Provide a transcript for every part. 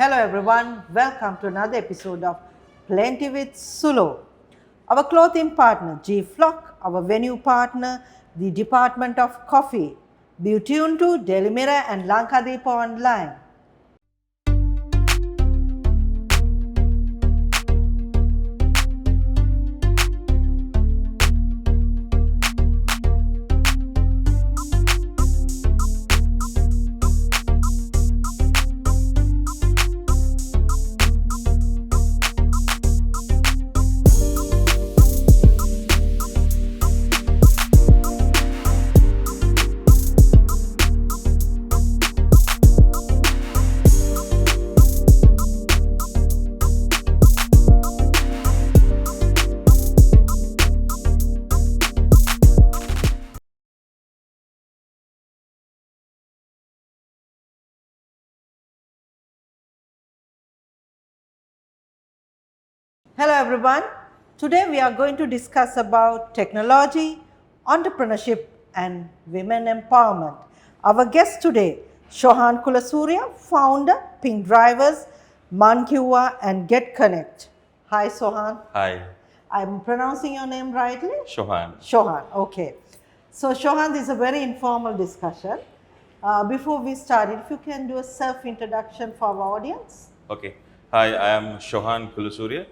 Hello everyone, welcome to another episode of Plenty with Sulo. Our clothing partner GFlock, our venue partner the Department of Coffee. Be tuned to Daily Mirror and Lanka Online. Hello everyone. Today we are going to discuss about technology, entrepreneurship and women empowerment. Our guest today, Shohan Kulasuriya, founder, Pink Drivers, Mankiwa and Get Connect. Hi Shohan. Hi, I'm pronouncing your name rightly? Shohan. Shohan, okay. So Shohan, this is a very informal discussion. Before we start, if you can do a self-introduction for our audience. Okay. Hi, I am Shohan Kulasuriya.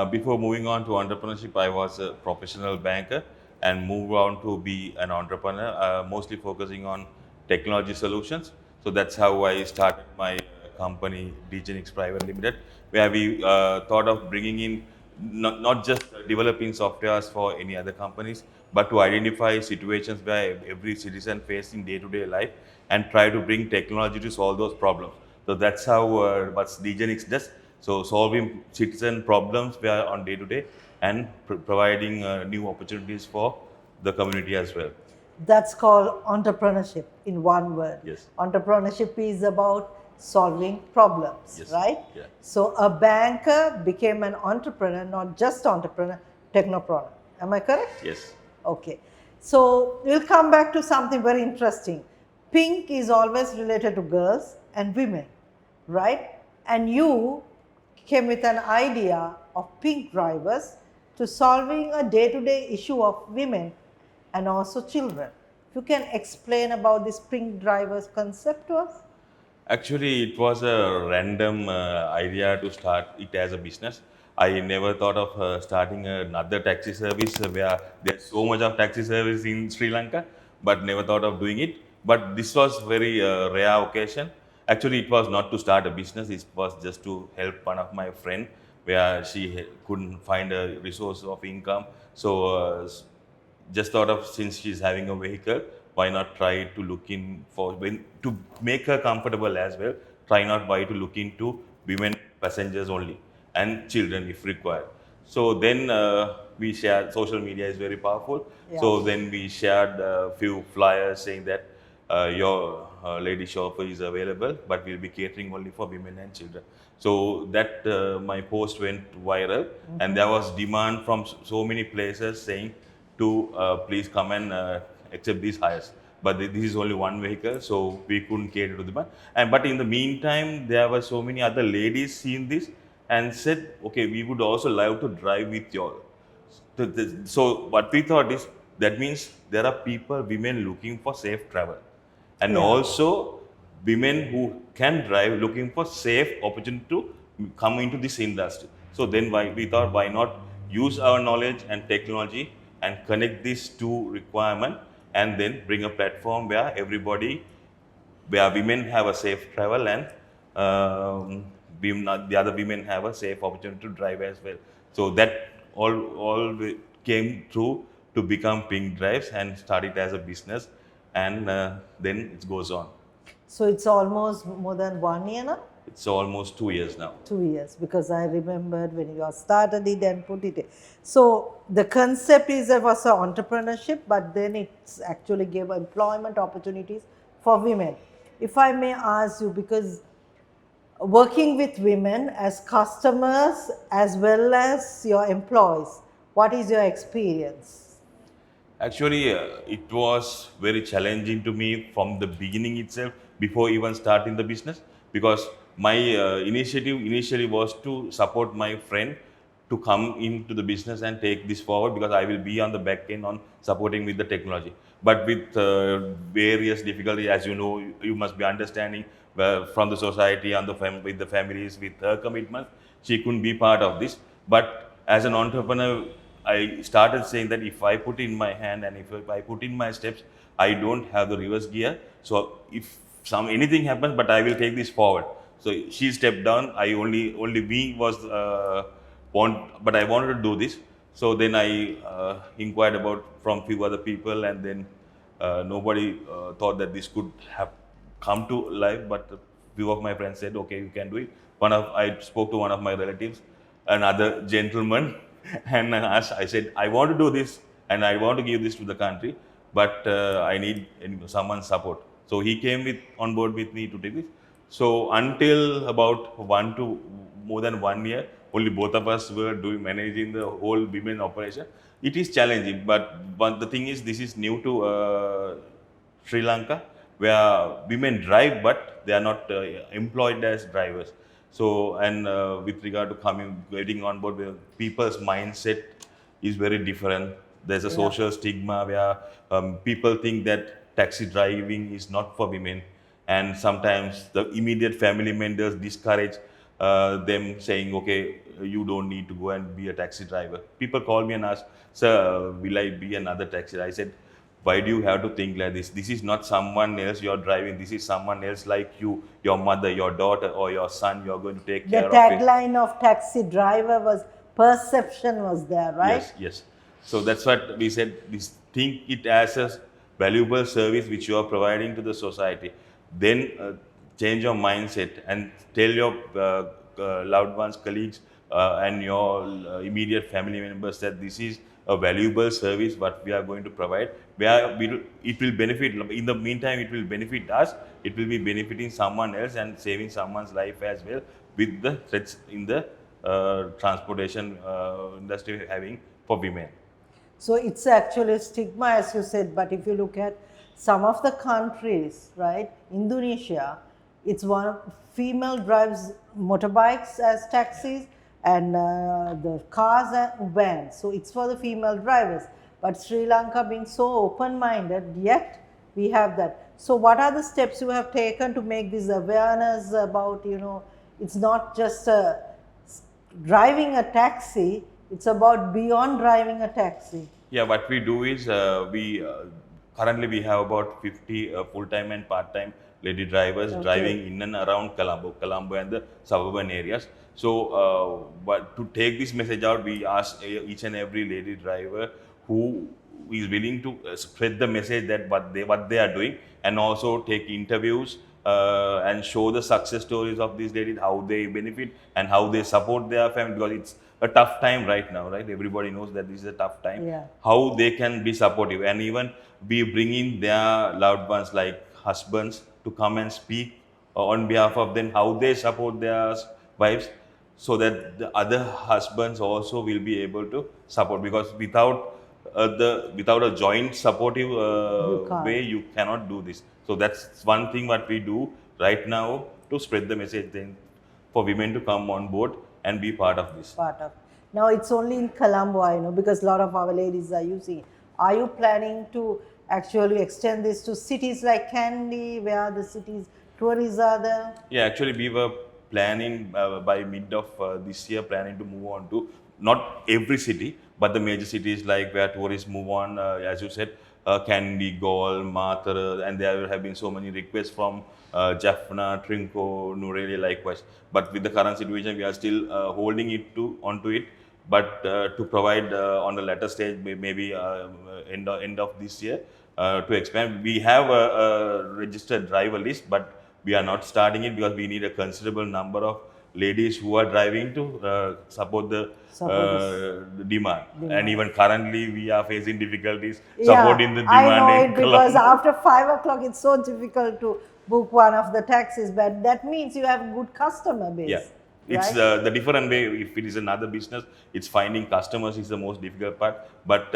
Before moving on to entrepreneurship, I was a professional banker and moved on to be an entrepreneur, mostly focusing on technology solutions. So that's how I started my company, DGenix Private Limited, where we thought of bringing in not just developing softwares for any other companies, but to identify situations where every citizen facing day-to-day life and try to bring technology to solve those problems. So that's how what DGenix does. So solving citizen problems we are on day-to-day and providing new opportunities for the community as well. That's called entrepreneurship in one word. Yes. Entrepreneurship is about solving problems, Yes. right? Yeah. So a banker became an entrepreneur, not just entrepreneur, technopreneur. Am I correct? Yes. Okay. So we'll come back to something very interesting. Pink is always related to girls and women, right? And you came with an idea of Pink Drivers to solving a day-to-day issue of women and also children. If you can explain about this Pink Drivers concept to us? Actually, it was a random idea to start it as a business. I never thought of starting another taxi service where there's so much of taxi service in Sri Lanka, but never thought of doing it. But this was very rare occasion. Actually, it was not to start a business. It was just to help one of my friend where she couldn't find a resource of income. So just thought of, since she's having a vehicle, why not try to look in for to make her comfortable as well. Try not why to look into women passengers only and children if required. So then we shared, social media is very powerful. Yeah. So then we shared a few flyers saying that your lady chauffeur is available, but we'll be catering only for women and children. So that my post went viral, and there was demand from so many places saying to please come and accept these hires. But this is only one vehicle, so we couldn't cater to them. And but in the meantime, there were so many other ladies seeing this and said, okay, we would also love to drive with you all. So what we thought is that means there are people, women looking for safe travel, and Yeah. also women who can drive looking for safe opportunity to come into this industry. So then we thought, why not use our knowledge and technology and connect these two requirements and then bring a platform where everybody, where women have a safe travel and the other women have a safe opportunity to drive as well. So that all came through to become Pink Drives and start it as a business, and then it goes on. So it's almost more than 1 year now? It's almost 2 years now. 2 years, because I remembered when you started it and put it in. So the concept is there was an entrepreneurship, but then it's actually gave employment opportunities for women. If I may ask you, because working with women as customers as well as your employees, what is your experience? Actually, it was very challenging to me from the beginning itself, before even starting the business, because My initiative initially was to support my friend to come into the business and take this forward, because I will be on the back end on supporting with the technology. But with various difficulties, as you know, you must be understanding from the society and with the families, with her commitments, she couldn't be part of this. But as an entrepreneur, I started saying that if I put in my hand and if I put in my steps, I don't have the reverse gear. So if anything happens, but I will take this forward. So she stepped down. I only me was but I wanted to do this. So then I inquired about from few other people, and then nobody thought that this could have come to life. But a few of my friends said, "Okay, you can do it." I spoke to one of my relatives, another gentleman, and I said, "I want to do this, and I want to give this to the country, but I need someone's support." So he came on board with me to take this. So until about more than 1 year, only both of us were managing the whole women operation. It is challenging, but the thing is, this is new to Sri Lanka, where women drive, but they are not employed as drivers. So, and with regard to getting on board, with people's mindset is very different. There's a Yeah. social stigma where people think that taxi driving is not for women, and sometimes the immediate family members discourage them, saying, "Okay, you don't need to go and be a taxi driver." People call me and ask, "Sir, will I be another taxi?" I said, "Why do you have to think like this? This is not someone else you're driving. This is someone else like you, your mother, your daughter, or your son. You're going to take The care of it." tagline of taxi driver was perception was there, right? Yes, yes. So that's what we said. Think it as a valuable service which you are providing to the society. Then change your mindset and tell your loved ones, colleagues, and your immediate family members that this is a valuable service what we are going to provide. It will benefit. In the meantime, it will benefit us. It will be benefiting someone else and saving someone's life as well, with the threats in the transportation industry having for women. So it's actually a stigma, as you said. But if you look at some of the countries, right, Indonesia, it's one female drives motorbikes as taxis, and the cars and vans. So it's for the female drivers. But Sri Lanka being so open-minded, yet we have that. So what are the steps you have taken to make this awareness about, it's not just driving a taxi, it's about beyond driving a taxi. Yeah, what we do is we currently we have about 50 full-time and part-time lady drivers driving in and around Colombo and the suburban areas. So, but to take this message out, we ask each and every lady driver who is willing to spread the message that what they are doing, and also take interviews and show the success stories of these ladies, how they benefit and how they support their family, because it's a tough time right now, right? Everybody knows that this is a tough time. Yeah. How they can be supportive, and even be bringing their loved ones like husbands to come and speak on behalf of them, how they support their wives, so that the other husbands also will be able to support, because without a joint supportive You can't. way, you cannot do this. So that's one thing what we do right now to spread the message then for women to come on board and be part of this. Part of. Now it's only in Colombo, I know, because a lot of our ladies are using it. Are you planning to actually extend this to cities like Kandy, where the cities tourists are there? Yeah, actually, we were planning by mid of this year, planning to move on to not every city, but the major cities like where tourists move on, as you said, Kandy, Gaul, Mathura, and there have been so many requests from Jaffna, Trinco, Nureli likewise. But with the current situation, we are still holding onto it. But to provide on the latter stage, maybe end of this year, to expand, we have a registered driver list, but we are not starting it because we need a considerable number of ladies who are driving to support the demand. And even currently, we are facing difficulties supporting the I demand know in it, because Colombo. after 5 o'clock it's so difficult to book one of the taxis, but that means you have a good customer base. Yeah, it's right? the different way. If it is another business, it's finding customers is the most difficult part. But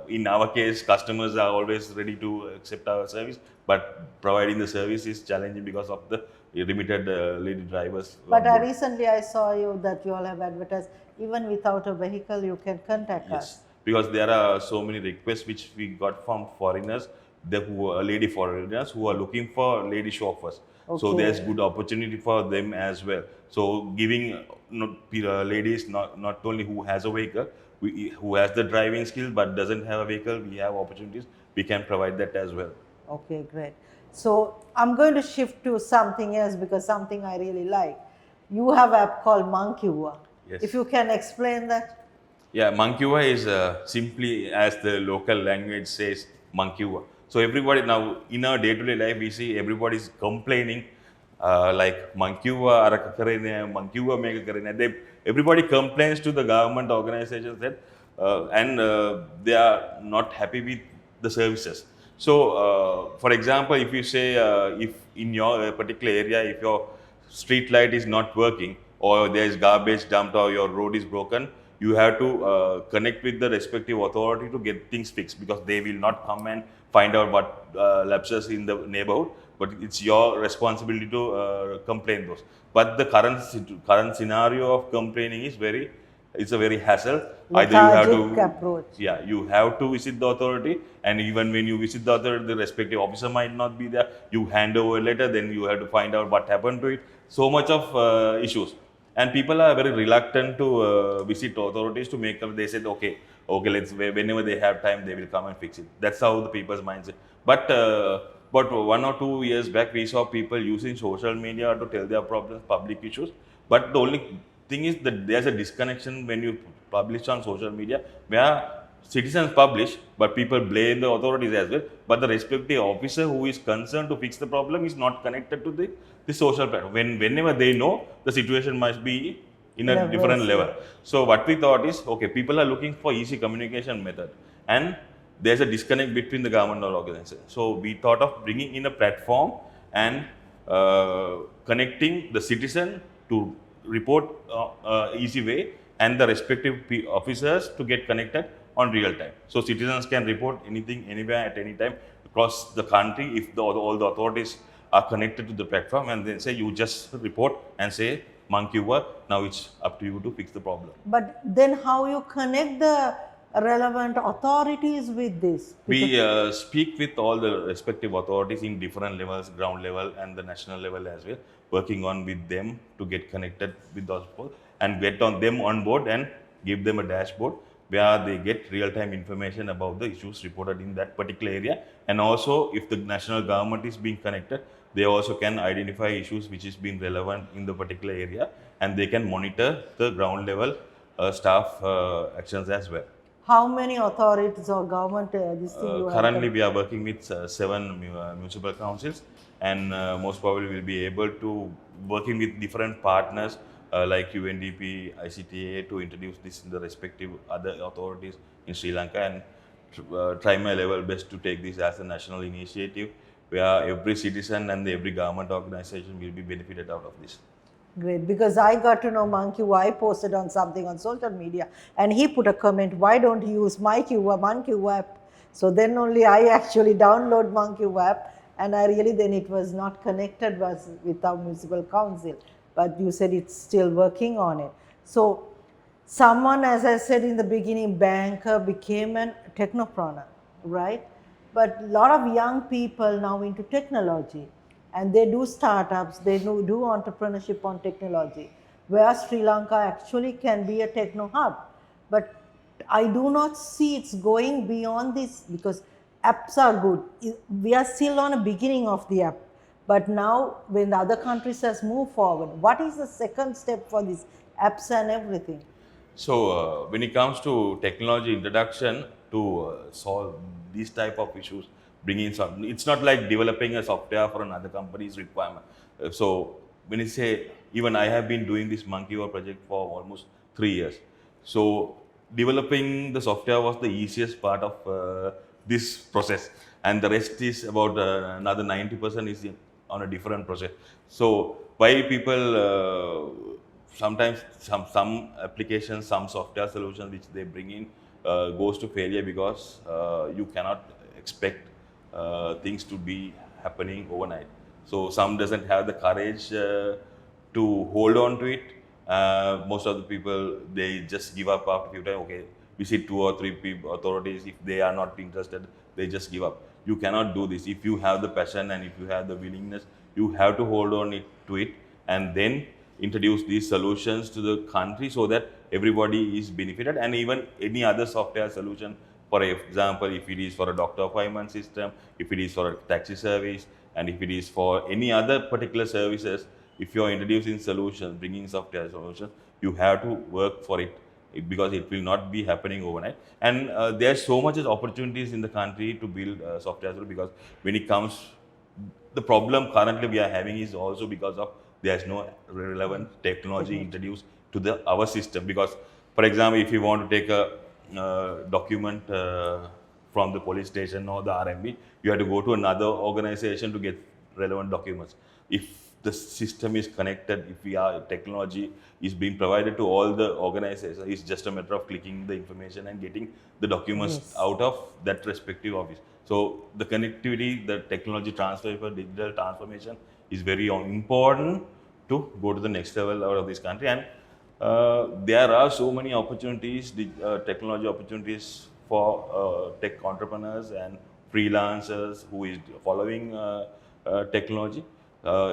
in our case, customers are always ready to accept our service. But providing the service is challenging because of the limited lady drivers on But board. recently I saw you that you all have advertised even without a vehicle you can contact Yes, us. because there are so many requests which we got from foreigners, who are lady foreigners who are looking for lady chauffeurs. So there's Okay. good opportunity for them as well. So giving ladies not only who has a vehicle, who has the driving skill but doesn't have a vehicle, we have opportunities. We can provide that as well. Okay, great. So I'm going to shift to something else because something I really like. You have app called Monkeywa. If Yes. you can explain that. Yeah, Mankyua is simply as the local language says, Mankyua. So everybody now in our day-to-day life, we see everybody is complaining like Mankyua, Arakakarene, Mankyua Megakarene. Everybody complains to the government organizations that they are not happy with the services. So, for example, if you say if in your particular area, if your street light is not working or there is garbage dumped or your road is broken, you have to connect with the respective authority to get things fixed, because they will not come and find out what lapses in the neighborhood, but it's your responsibility to complain those. But the current scenario of complaining is it's a very hassle. Either you have to, Lethargic approach. yeah, you have to visit the authority, and even when you visit the authority, the respective officer might not be there. You hand over a letter, then you have to find out what happened to it. So much of issues, and people are very reluctant to visit authorities to make up. They said, okay, let's, whenever they have time, they will come and fix it. That's how the people's mindset. But 1 or 2 years back, we saw people using social media to tell their problems, public issues. But the only thing is that there's a disconnection when you publish on social media, where citizens publish, but people blame the authorities as well. But the respective officer who is concerned to fix the problem is not connected to the social platform. Whenever they know the situation must be in In a a different worse level. way. So what we thought is, okay, people are looking for easy communication method, and there's a disconnect between the government or organization. So we thought of bringing in a platform and connecting the citizen to report easy way, and the respective officers to get connected on real time. So citizens can report anything anywhere at any time across the country if all the authorities are connected to the platform, and then say you just report and say monkey work. Now it's up to you to fix the problem. But then how you connect the relevant authorities with this? Because We speak with all the respective authorities in different levels, ground level and the national level as well, working on with them to get connected with those people and get on them on board and give them a dashboard where they get real-time information about the issues reported in that particular area. And also, if the national government is being connected, they also can identify issues which is being relevant in the particular area, and they can monitor the ground level staff actions as well. how many authorities or government this thing you have Currently, we connected? are working with seven municipal councils, and most probably we'll be able to working with different partners like UNDP, ICTA to introduce this in the respective other authorities in Sri Lanka, and try my level best to take this as a national initiative where every citizen and every government organization will be benefited out of this. Great, because I got to know Monkey. I posted on something on social media and he put a comment, why don't you use my QA, Monkey app? So then only I actually download Monkey app, and I really, then it was not connected with our municipal council. But you said it's still working on it. So someone, as I said in the beginning, banker became a technopreneur, right? But a lot of young people now into technology, and they do startups, they do entrepreneurship on technology, where Sri Lanka actually can be a techno hub. But I do not see it's going beyond this, because apps are good. We are still on a beginning of the app. But now when the other countries has moved forward, what is the second step for these apps and everything? So when it comes to technology introduction to solve these type of issues, bringing some, it's not like developing a software for another company's requirement. So when you say, even I have been doing this monkey Monkey project for almost 3 years. So developing the software was the easiest part of this process, and the rest is about another 90% is on a different process. So why people sometimes some applications, some software solutions which they bring in goes to failure, because you cannot expect things to be happening overnight. So some doesn't have the courage to hold on to it. Most of the people, they just give up after a few times. Okay, we see two or three people, authorities, if they are not interested, they just give up. You cannot do this. If you have the passion and if you have the willingness, you have to hold on to it, and then introduce these solutions to the country so that everybody is benefited. And even any other software solution, for example, if it is for a doctor appointment system, if it is for a taxi service, and if it is for any other particular services, if you are introducing solutions, bringing software solutions, you have to work for it, because it will not be happening overnight. And there are so much opportunities in the country to build software as well, because when it comes, the problem currently we are having is also because of there is no relevant technology introduced to the our system. Because, for example, if you want to take a document from the police station or the RMB, you have to go to another organization to get relevant documents. If the system is connected, if we are technology is being provided to all the organizations, it's just a matter of clicking the information and getting the documents Yes. out of that respective office. So the connectivity, the technology transfer for digital transformation is very important to go to the next level out of this country. And there are so many opportunities, technology opportunities for tech entrepreneurs and freelancers who is following technology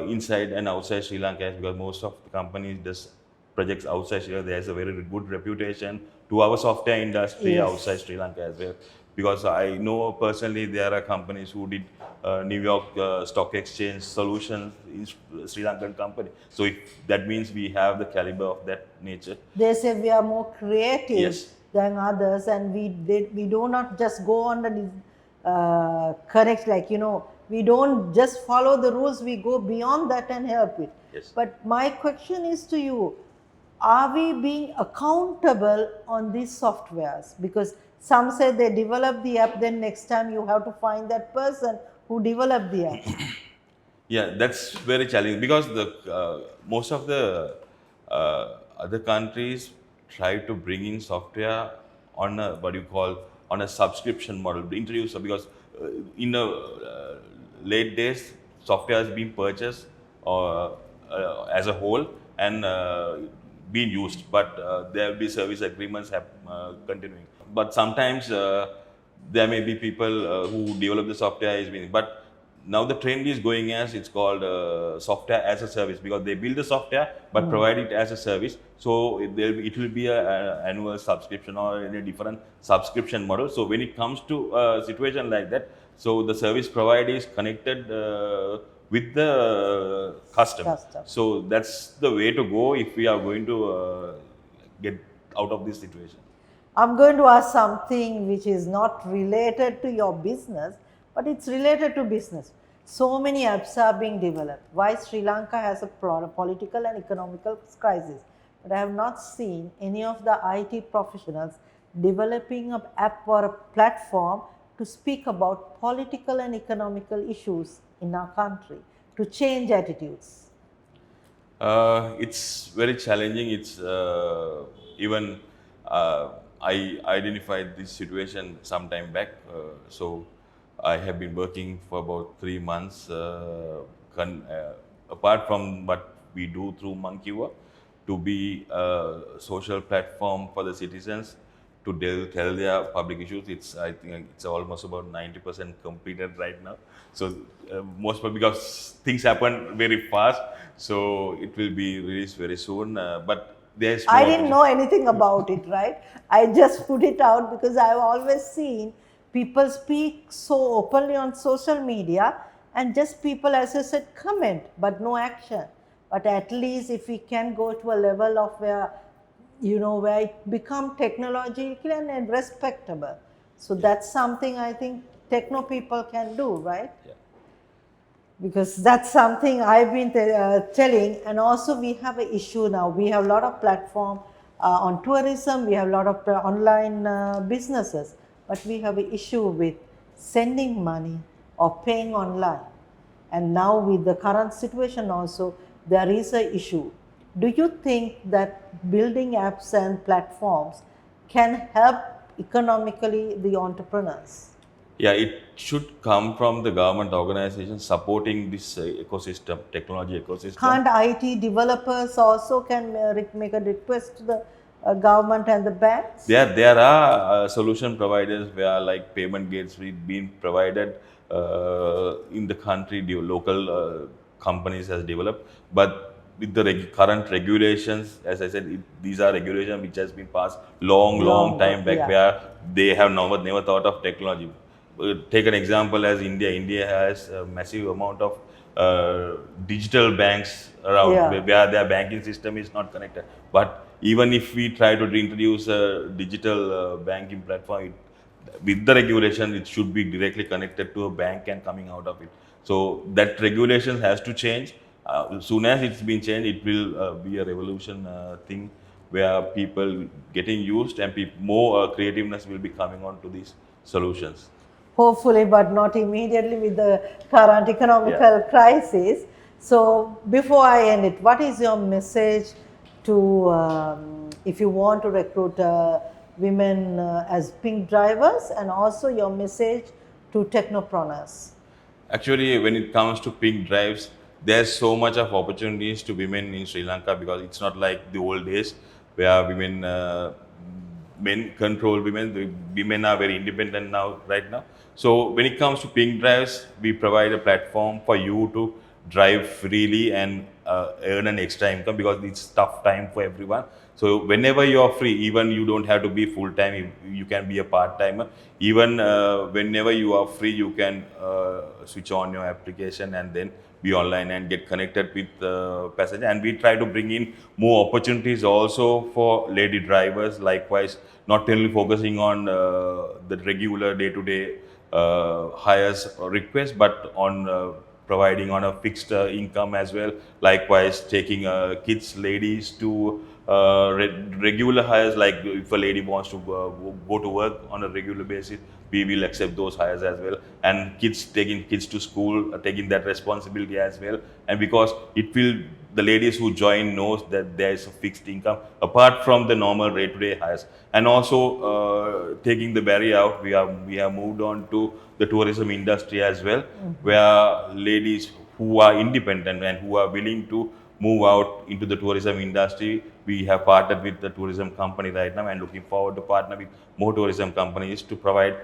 inside and outside Sri Lanka, because most of the companies does projects outside Sri Lanka. There's a very good reputation to our software industry Yes. outside Sri Lanka as well. Because I know personally there are companies who did New York Stock Exchange solutions in Sri Lankan company. So if that means we have the caliber of that nature. They say we are more creative Yes. than others, and we do not just go on the correct, like, we don't just follow the rules, we go beyond that and help it. Yes. But my question is to you, are we being accountable on these softwares? Because some say they develop the app, then next time you have to find that person who developed the app. Yeah, that's very challenging, because the most of the other countries try to bring in software on a, what you call, on a subscription model, introduce, because in the late days software has been purchased as a whole and being used, but there will be service agreements continuing. But sometimes there may be people who develop the software is being, but now the trend is going as it's called software as a service, because they build the software but provide it as a service. So it will be a annual subscription or in a different subscription model. So when it comes to a situation like that, so the service provider is connected with the customer. So that's the way to go if we are going to get out of this situation. I'm going to ask something which is not related to your business, but it's related to business. So many apps are being developed. Why Sri Lanka has a political and economical crisis, but I have not seen any of the IT professionals developing an app or a platform to speak about political and economical issues in our country, to change attitudes. It's very challenging. It's even I identified this situation some time back. So I have been working for about 3 months, apart from what we do through Monkeywa, to be a social platform for the citizens to tell their public issues. I think it's almost about 90% completed right now. So most probably, because things happen very fast, so it will be released very soon. But there's I more didn't know anything about it, right? I just put it out because I've always seen people speak so openly on social media, and just people, as I said, comment, but no action. But at least if we can go to a level of where, where it become technological and respectable. So that's something I think techno people can do, right? Yeah. Because that's something I've been telling. And also we have an issue now. We have a lot of platform on tourism. We have a lot of online businesses. But we have an issue with sending money or paying online. And now with the current situation also, there is an issue. Do you think that building apps and platforms can help economically the entrepreneurs? Yeah, it should come from the government organization supporting this ecosystem, technology ecosystem. Can't IT developers also can make a request to the government and the banks? There are solution providers where like payment gates being provided in the country, the local companies has developed, but with the current regulations, as I said, these are regulations which has been passed long Long, time back, yeah. where they have never thought of technology. Take an example as India. India has a massive amount of digital banks around Yeah. where their banking system is not connected. But even if we try to introduce a digital banking platform, with the regulation, it should be directly connected to a bank and coming out of it. So that regulation has to change. Soon as it's been changed, it will be a revolution thing where people getting used and more creativeness will be coming on to these solutions. Hopefully, but not immediately with the current Yeah. economical crisis. So, before I end it, what is your message to if you want to recruit women as pink drivers, and also your message to technopreneurs? Actually, when it comes to pink drives, there's so much of opportunities to women in Sri Lanka because it's not like the old days where men control women. The women are very independent now, right now. So when it comes to pink drives, we provide a platform for you to drive freely and earn an extra income because it's tough time for everyone. So whenever you are free, even you don't have to be full time. You can be a part timer. Even whenever you are free, you can switch on your application and then be online and get connected with passenger. And we try to bring in more opportunities also for lady drivers. Likewise, not only focusing on the regular day-to-day hires or requests, but on providing on a fixed income as well. Likewise, taking kids, ladies to regular hires. Like if a lady wants to go to work on a regular basis, we will accept those hires as well. And kids, taking kids to school, taking that responsibility as well. And because it will, the ladies who join knows that there is a fixed income apart from the normal day-to-day hires. And also taking the barrier out, we have moved on to the tourism industry as well, where ladies who are independent and who are willing to move out into the tourism industry, we have partnered with the tourism company right now and looking forward to partner with more tourism companies to provide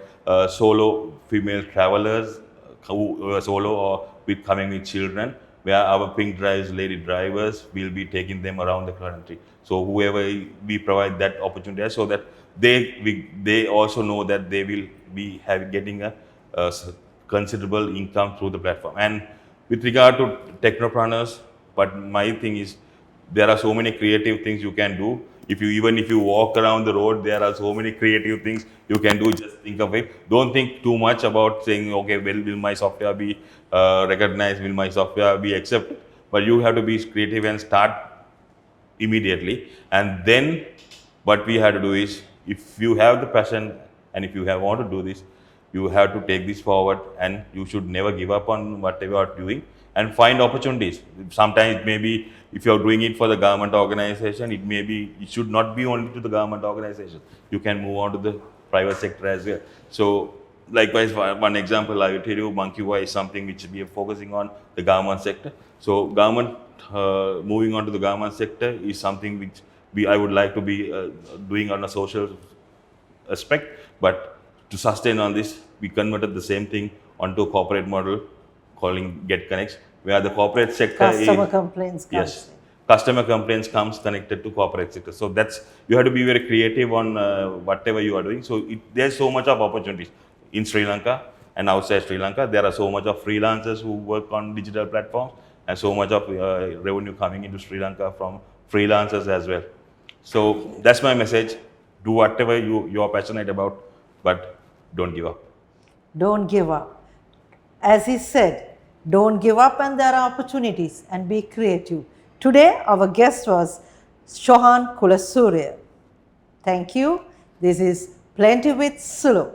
solo female travelers who solo or with coming with children, where our pink drives lady drivers will be taking them around the country. So whoever we provide that opportunity so that they also know that they will be getting a considerable income through the platform. And with regard to technopreneurs, but my thing is there are so many creative things you can do. If you even if you walk around the road, there are so many creative things you can do. Just think of it. Don't think too much about saying, okay, well, will my software be recognized? Will my software be accepted? But you have to be creative and start immediately. And then what we have to do is, if you have the passion and if you have want to do this, you have to take this forward and you should never give up on whatever you are doing and find opportunities. Sometimes it may be, if you are doing it for the government organization, it should not be only to the government organization. You can move on to the private sector as well. So likewise, one example I will tell you, Monkey Boy is something which we are focusing on the government sector. So government, moving on to the government sector is something which I would like to be doing on a social aspect. But to sustain on this, we converted the same thing onto a corporate model calling Get Connects, where the corporate sector Customer is, complaints comes yes, in. customer complaints comes connected to corporate sector. So that's, you have to be very creative on whatever you are doing. So there's so much of opportunities in Sri Lanka and outside Sri Lanka. There are so much of freelancers who work on digital platforms and so much of revenue coming into Sri Lanka from freelancers as well. So that's my message. Do whatever you are passionate about, but don't give up. Don't give up. As he said, don't give up, and there are opportunities, and be creative. Today, our guest was Shohan Kulasuriya. Thank you. This is Plenty with Sulo.